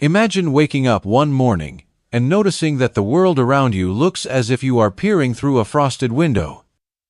Imagine waking up one morning and noticing that the world around you looks as if you are peering through a frosted window.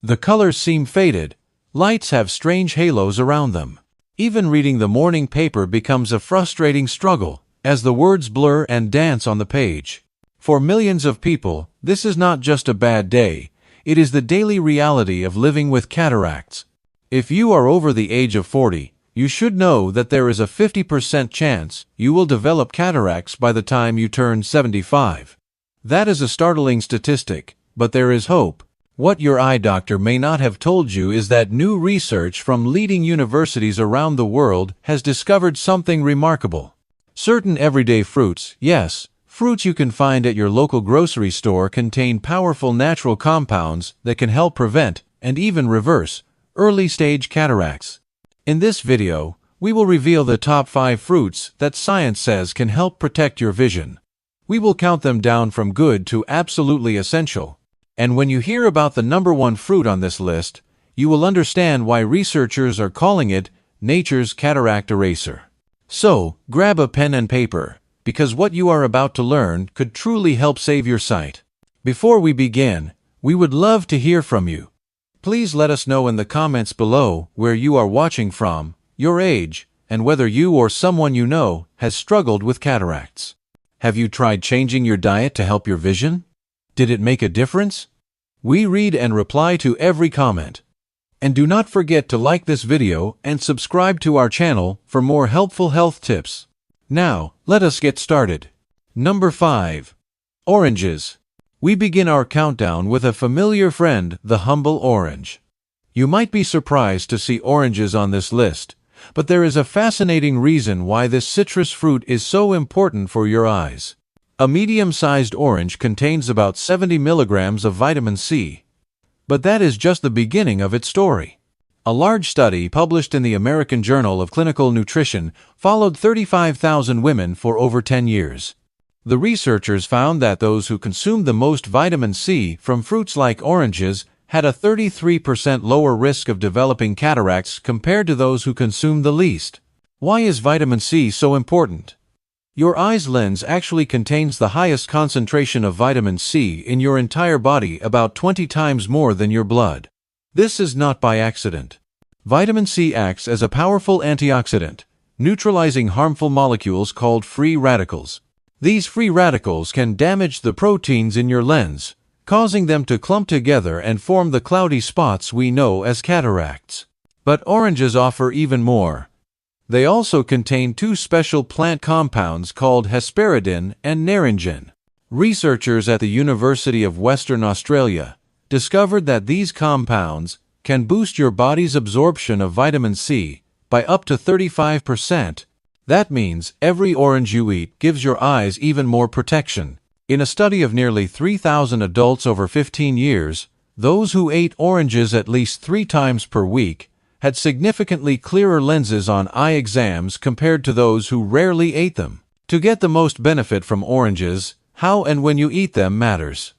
The colors seem faded, lights have strange halos around them. Even reading the morning paper becomes a frustrating struggle, as the words blur and dance on the page. For millions of people, this is not just a bad day, it is the daily reality of living with cataracts. If you are over the age of 40, you should know that there is a 50% chance you will develop cataracts by the time you turn 75. That is a startling statistic, but there is hope. What your eye doctor may not have told you is that new research from leading universities around the world has discovered something remarkable. Certain everyday fruits, yes, fruits you can find at your local grocery store, contain powerful natural compounds that can help prevent and even reverse early-stage cataracts. In this video, we will reveal the top 5 fruits that science says can help protect your vision. We will count them down from good to absolutely essential. And when you hear about the number 1 fruit on this list, you will understand why researchers are calling it nature's cataract eraser. So, grab a pen and paper, because what you are about to learn could truly help save your sight. Before we begin, we would love to hear from you. Please let us know in the comments below where you are watching from, your age, and whether you or someone you know has struggled with cataracts. Have you tried changing your diet to help your vision? Did it make a difference? We read and reply to every comment. And do not forget to like this video and subscribe to our channel for more helpful health tips. Now, let us get started. Number 5. Oranges. We begin our countdown with a familiar friend, the humble orange. You might be surprised to see oranges on this list, but there is a fascinating reason why this citrus fruit is so important for your eyes. A medium-sized orange contains about 70 milligrams of vitamin C. But that is just the beginning of its story. A large study published in the American Journal of Clinical Nutrition followed 35,000 women for over 10 years. The researchers found that those who consumed the most vitamin C from fruits like oranges had a 33% lower risk of developing cataracts compared to those who consumed the least. Why is vitamin C so important? Your eye's lens actually contains the highest concentration of vitamin C in your entire body, about 20 times more than your blood. This is not by accident. Vitamin C acts as a powerful antioxidant, neutralizing harmful molecules called free radicals. These free radicals can damage the proteins in your lens, causing them to clump together and form the cloudy spots we know as cataracts. But oranges offer even more. They also contain 2 special plant compounds called hesperidin and naringin. Researchers at the University of Western Australia discovered that these compounds can boost your body's absorption of vitamin C by up to 35%. That means every orange you eat gives your eyes even more protection. In a study of nearly 3,000 adults over 15 years, those who ate oranges at least 3 times per week had significantly clearer lenses on eye exams compared to those who rarely ate them. To get the most benefit from oranges, how and when you eat them matters.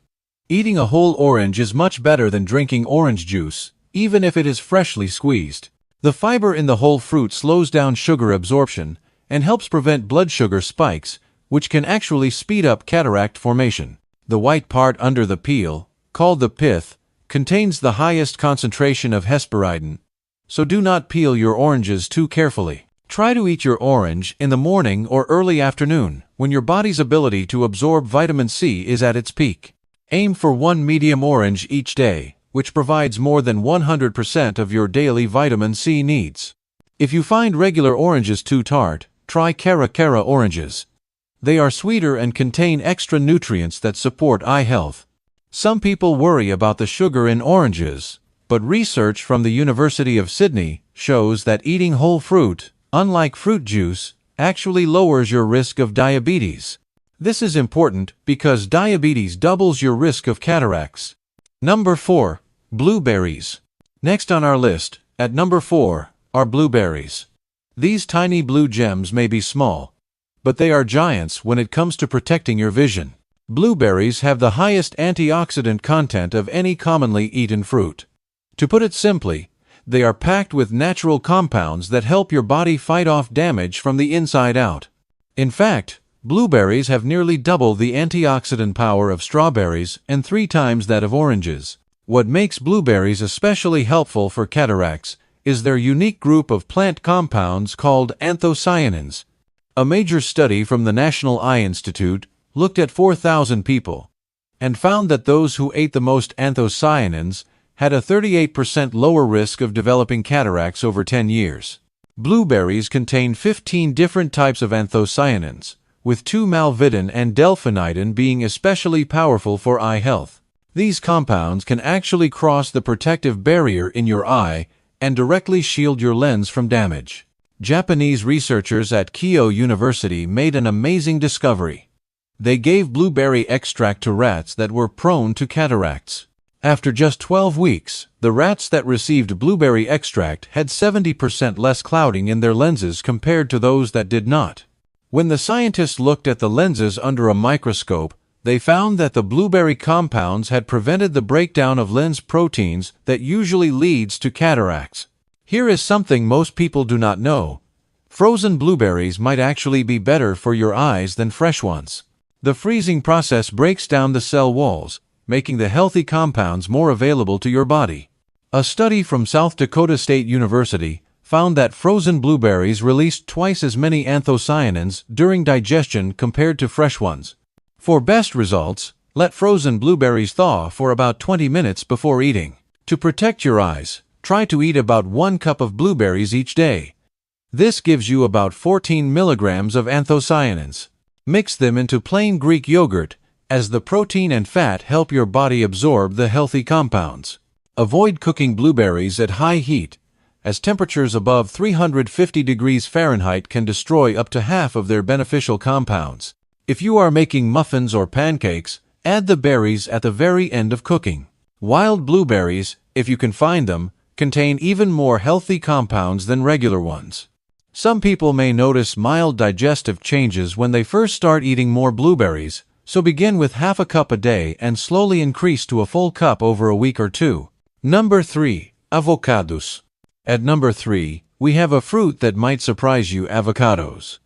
Eating a whole orange is much better than drinking orange juice, even if it is freshly squeezed. The fiber in the whole fruit slows down sugar absorption and helps prevent blood sugar spikes, which can actually speed up cataract formation. The white part under the peel, called the pith, contains the highest concentration of hesperidin. So do not peel your oranges too carefully. Try to eat your orange in the morning or early afternoon, when your body's ability to absorb vitamin C is at its peak. Aim for 1 medium orange each day, which provides more than 100% of your daily vitamin C needs. If you find regular oranges too tart, try Cara oranges. They are sweeter and contain extra nutrients that support eye health. Some people worry about the sugar in oranges, but research from the University of Sydney shows that eating whole fruit, unlike fruit juice, actually lowers your risk of diabetes. This is important because diabetes doubles your risk of cataracts. Number 4. Blueberries. Next on our list, at number 4, are blueberries. These tiny blue gems may be small, but they are giants when it comes to protecting your vision. Blueberries have the highest antioxidant content of any commonly eaten fruit. To put it simply, they are packed with natural compounds that help your body fight off damage from the inside out. In fact, Blueberries have nearly double the antioxidant power of strawberries and 3 times that of oranges. What makes blueberries especially helpful for cataracts is their unique group of plant compounds called anthocyanins. A major study from the National Eye Institute looked at 4,000 people and found that those who ate the most anthocyanins had a 38% lower risk of developing cataracts over 10 years. Blueberries contain 15 different types of anthocyanins, with 2-malvidin and delphinidin being especially powerful for eye health. These compounds can actually cross the protective barrier in your eye and directly shield your lens from damage. Japanese researchers at Keio University made an amazing discovery. They gave blueberry extract to rats that were prone to cataracts. After just 12 weeks, the rats that received blueberry extract had 70% less clouding in their lenses compared to those that did not. When the scientists looked at the lenses under a microscope, they found that the blueberry compounds had prevented the breakdown of lens proteins that usually leads to cataracts. Here is something most people do not know. Frozen blueberries might actually be better for your eyes than fresh ones. The freezing process breaks down the cell walls, making the healthy compounds more available to your body. A study from South Dakota State University found that frozen blueberries released twice as many anthocyanins during digestion compared to fresh ones. For best results, let frozen blueberries thaw for about 20 minutes before eating. To protect your eyes, try to eat about 1 cup of blueberries each day. This gives you about 14 milligrams of anthocyanins. Mix them into plain Greek yogurt, as the protein and fat help your body absorb the healthy compounds. Avoid cooking blueberries at high heat, as temperatures above 350 degrees Fahrenheit can destroy up to half of their beneficial compounds. If you are making muffins or pancakes, add the berries at the very end of cooking. Wild blueberries, if you can find them, contain even more healthy compounds than regular ones. Some people may notice mild digestive changes when they first start eating more blueberries, so begin with half a cup a day and slowly increase to a full cup over a week or 2. Number 3. Avocados. At number 3, we have a fruit that might surprise you: avocados.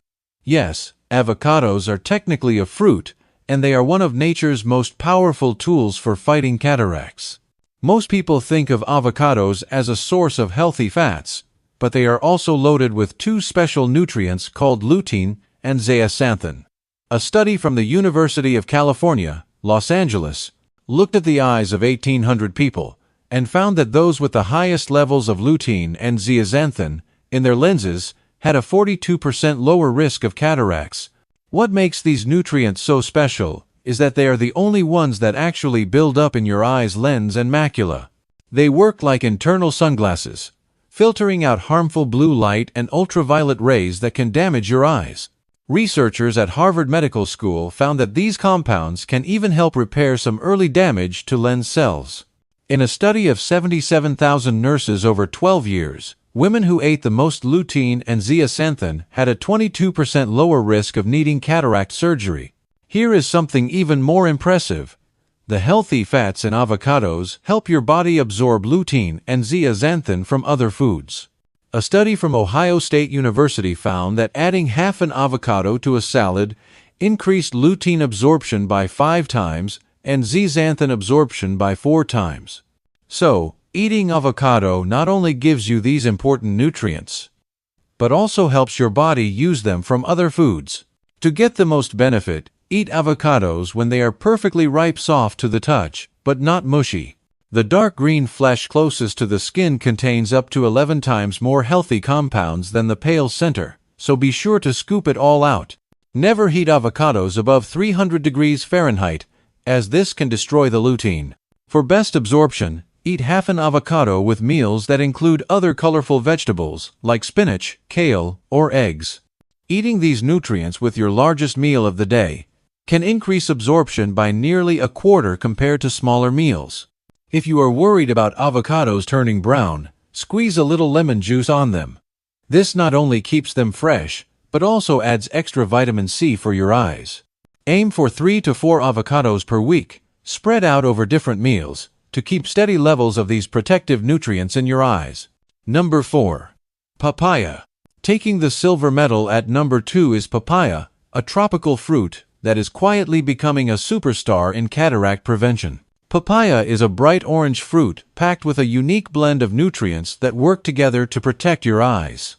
Yes, avocados are technically a fruit, and they are one of nature's most powerful tools for fighting cataracts. Most people think of avocados as a source of healthy fats, but they are also loaded with 2 special nutrients called lutein and zeaxanthin. A study from the University of California, Los Angeles, looked at the eyes of 1,800 people and found that those with the highest levels of lutein and zeaxanthin in their lenses had a 42% lower risk of cataracts. What makes these nutrients so special is that they are the only ones that actually build up in your eye's lens and macula. They work like internal sunglasses, filtering out harmful blue light and ultraviolet rays that can damage your eyes. Researchers at Harvard Medical School found that these compounds can even help repair some early damage to lens cells. In a study of 77,000 nurses over 12 years, women who ate the most lutein and zeaxanthin had a 22% lower risk of needing cataract surgery. Here is something even more impressive. The healthy fats in avocados help your body absorb lutein and zeaxanthin from other foods. A study from Ohio State University found that adding half an avocado to a salad increased lutein absorption by 5 times and zeaxanthin absorption by 4 times. So, eating avocado not only gives you these important nutrients, but also helps your body use them from other foods. To get the most benefit, eat avocados when they are perfectly ripe, soft to the touch, but not mushy. The dark green flesh closest to the skin contains up to 11 times more healthy compounds than the pale center, so be sure to scoop it all out. Never heat avocados above 300 degrees Fahrenheit, as this can destroy the lutein. For best absorption, eat half an avocado with meals that include other colorful vegetables like spinach, kale, or eggs. Eating these nutrients with your largest meal of the day can increase absorption by nearly a quarter compared to smaller meals. If you are worried about avocados turning brown, squeeze a little lemon juice on them. This not only keeps them fresh, but also adds extra vitamin C for your eyes. Aim for 3 to 4 avocados per week, spread out over different meals, to keep steady levels of these protective nutrients in your eyes. Number 4. Papaya. Taking the silver medal at number 2 is papaya, a tropical fruit that is quietly becoming a superstar in cataract prevention. Papaya is a bright orange fruit packed with a unique blend of nutrients that work together to protect your eyes.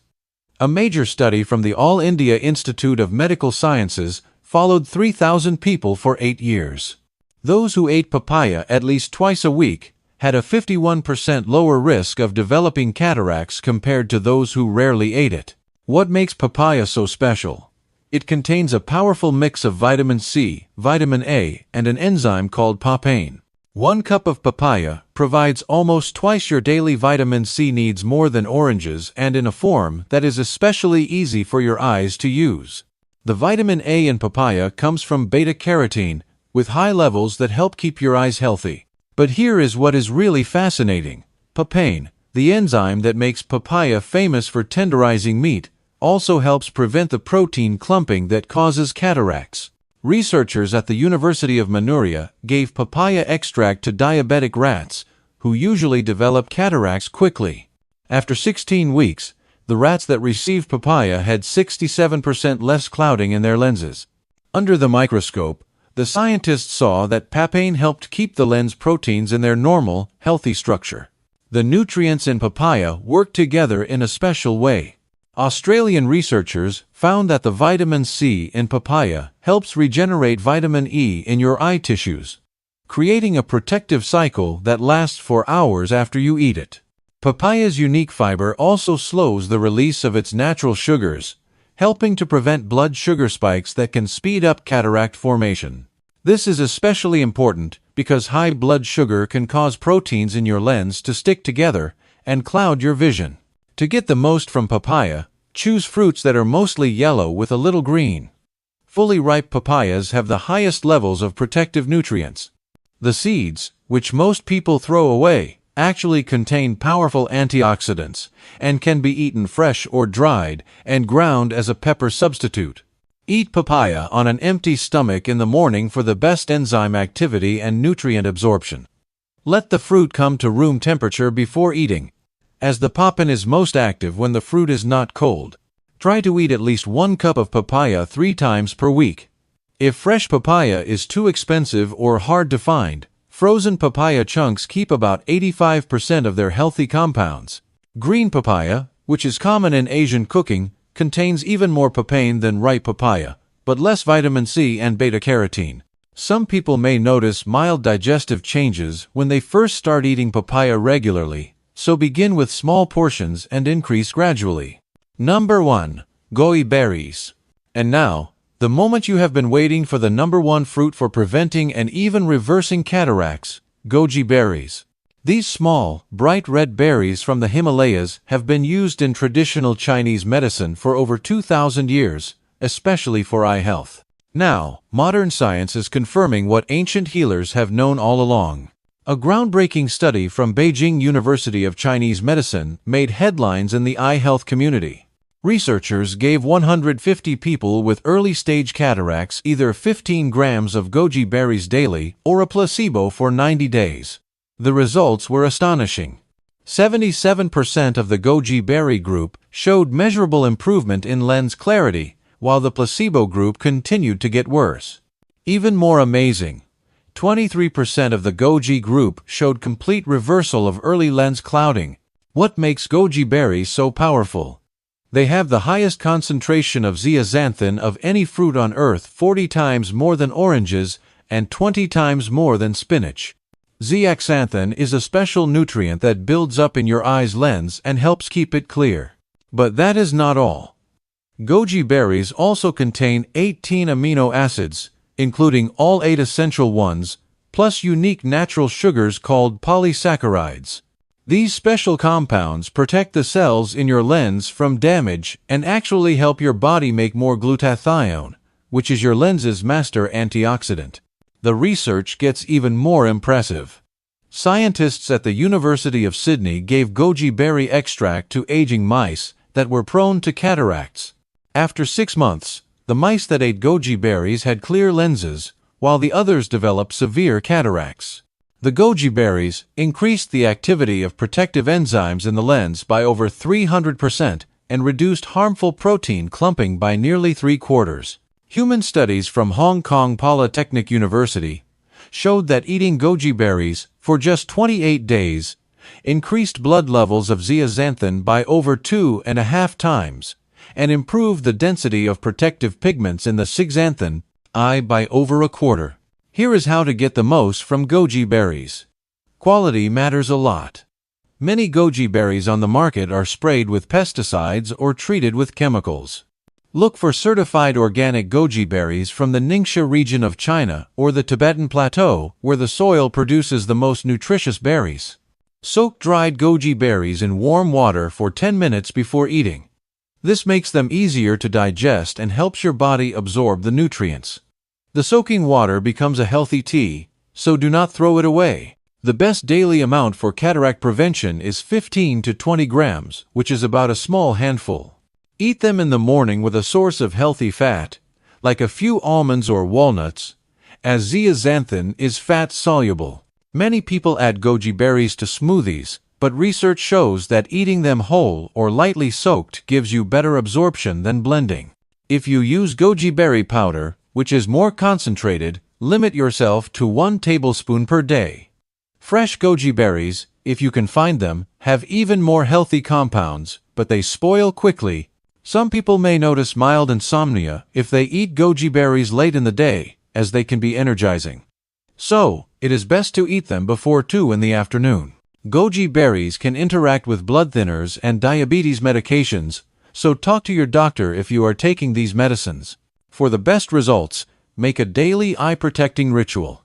A major study from the All India Institute of Medical Sciences followed 3,000 people for 8 years. Those who ate papaya at least twice a week had a 51% lower risk of developing cataracts compared to those who rarely ate it. What makes papaya so special? It contains a powerful mix of vitamin C, vitamin A, and an enzyme called papain. 1 cup of papaya provides almost twice your daily vitamin C needs more than oranges, and in a form that is especially easy for your eyes to use. The vitamin A in papaya comes from beta-carotene, with high levels that help keep your eyes healthy. But here is what is really fascinating. Papain, the enzyme that makes papaya famous for tenderizing meat, also helps prevent the protein clumping that causes cataracts. Researchers at the University of Manchuria gave papaya extract to diabetic rats, who usually develop cataracts quickly. After 16 weeks, the rats that received papaya had 67% less clouding in their lenses. Under the microscope, the scientists saw that papain helped keep the lens proteins in their normal, healthy structure. The nutrients in papaya work together in a special way. Australian researchers found that the vitamin C in papaya helps regenerate vitamin E in your eye tissues, creating a protective cycle that lasts for hours after you eat it. Papaya's unique fiber also slows the release of its natural sugars, helping to prevent blood sugar spikes that can speed up cataract formation. This is especially important because high blood sugar can cause proteins in your lens to stick together and cloud your vision. To get the most from papaya, choose fruits that are mostly yellow with a little green. Fully ripe papayas have the highest levels of protective nutrients. The seeds, which most people throw away, actually contain powerful antioxidants and can be eaten fresh or dried and ground as a pepper substitute. Eat papaya on an empty stomach in the morning for the best enzyme activity and nutrient absorption. Let the fruit come to room temperature before eating, as the papain is most active when the fruit is not cold. Try to eat at least 1 cup of papaya 3 times per week. If fresh papaya is too expensive or hard to find, frozen papaya chunks keep about 85% of their healthy compounds. Green papaya, which is common in Asian cooking, contains even more papain than ripe papaya, but less vitamin C and beta-carotene. Some people may notice mild digestive changes when they first start eating papaya regularly, so begin with small portions and increase gradually. Number 1. Goji berries. And now, the moment you have been waiting for, the number 1 fruit for preventing and even reversing cataracts, goji berries. These small, bright red berries from the Himalayas have been used in traditional Chinese medicine for over 2,000 years, especially for eye health. Now, modern science is confirming what ancient healers have known all along. A groundbreaking study from Beijing University of Chinese Medicine made headlines in the eye health community. Researchers gave 150 people with early-stage cataracts either 15 grams of goji berries daily or a placebo for 90 days. The results were astonishing. 77% of the goji berry group showed measurable improvement in lens clarity, while the placebo group continued to get worse. Even more amazing, 23% of the goji group showed complete reversal of early lens clouding. What makes goji berries so powerful? They have the highest concentration of zeaxanthin of any fruit on earth, 40 times more than oranges and 20 times more than spinach. Zeaxanthin is a special nutrient that builds up in your eye's lens and helps keep it clear. But that is not all. Goji berries also contain 18 amino acids, including all 8 essential ones, plus unique natural sugars called polysaccharides. These special compounds protect the cells in your lens from damage and actually help your body make more glutathione, which is your lens's master antioxidant. The research gets even more impressive. Scientists at the University of Sydney gave goji berry extract to aging mice that were prone to cataracts. After 6 months, the mice that ate goji berries had clear lenses, while the others developed severe cataracts. The goji berries increased the activity of protective enzymes in the lens by over 300% and reduced harmful protein clumping by nearly 3/4. Human studies from Hong Kong Polytechnic University showed that eating goji berries for just 28 days increased blood levels of zeaxanthin by over 2.5 times and improved the density of protective pigments in the zeaxanthin eye by over a quarter. Here is how to get the most from goji berries. Quality matters a lot. Many goji berries on the market are sprayed with pesticides or treated with chemicals. Look for certified organic goji berries from the Ningxia region of China or the Tibetan Plateau, where the soil produces the most nutritious berries. Soak dried goji berries in warm water for 10 minutes before eating. This makes them easier to digest and helps your body absorb the nutrients. The soaking water becomes a healthy tea, so do not throw it away. The best daily amount for cataract prevention is 15 to 20 grams, which is about a small handful. Eat them in the morning with a source of healthy fat, like a few almonds or walnuts, as zeaxanthin is fat-soluble. Many people add goji berries to smoothies, but research shows that eating them whole or lightly soaked gives you better absorption than blending. If you use goji berry powder, which is more concentrated, limit yourself to 1 tablespoon per day. Fresh goji berries, if you can find them, have even more healthy compounds, but they spoil quickly. Some people may notice mild insomnia if they eat goji berries late in the day, as they can be energizing. So, it is best to eat them before 2 in the afternoon. Goji berries can interact with blood thinners and diabetes medications, so talk to your doctor if you are taking these medicines. For the best results, make a daily eye-protecting ritual.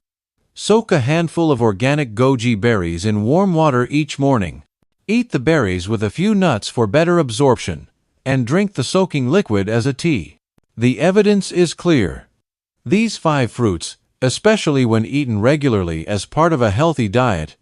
Soak a handful of organic goji berries in warm water each morning. Eat the berries with a few nuts for better absorption, and drink the soaking liquid as a tea. The evidence is clear. These 5 fruits, especially when eaten regularly as part of a healthy diet,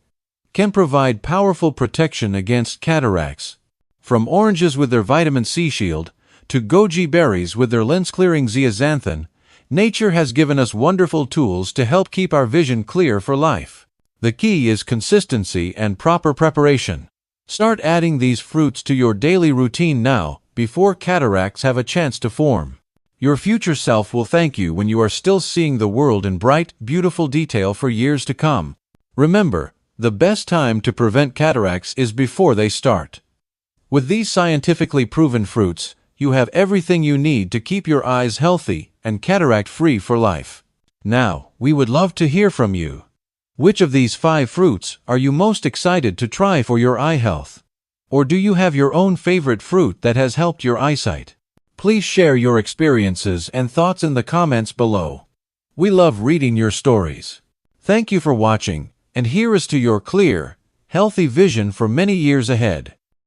can provide powerful protection against cataracts. From oranges with their vitamin C shield to goji berries with their lens-clearing zeaxanthin, nature has given us wonderful tools to help keep our vision clear for life. The key is consistency and proper preparation. Start adding these fruits to your daily routine now, before cataracts have a chance to form. Your future self will thank you when you are still seeing the world in bright, beautiful detail for years to come. Remember, the best time to prevent cataracts is before they start. With these scientifically proven fruits, you have everything you need to keep your eyes healthy and cataract-free for life. Now, we would love to hear from you. Which of these 5 fruits are you most excited to try for your eye health? Or do you have your own favorite fruit that has helped your eyesight? Please share your experiences and thoughts in the comments below. We love reading your stories. Thank you for watching, and here is to your clear, healthy vision for many years ahead.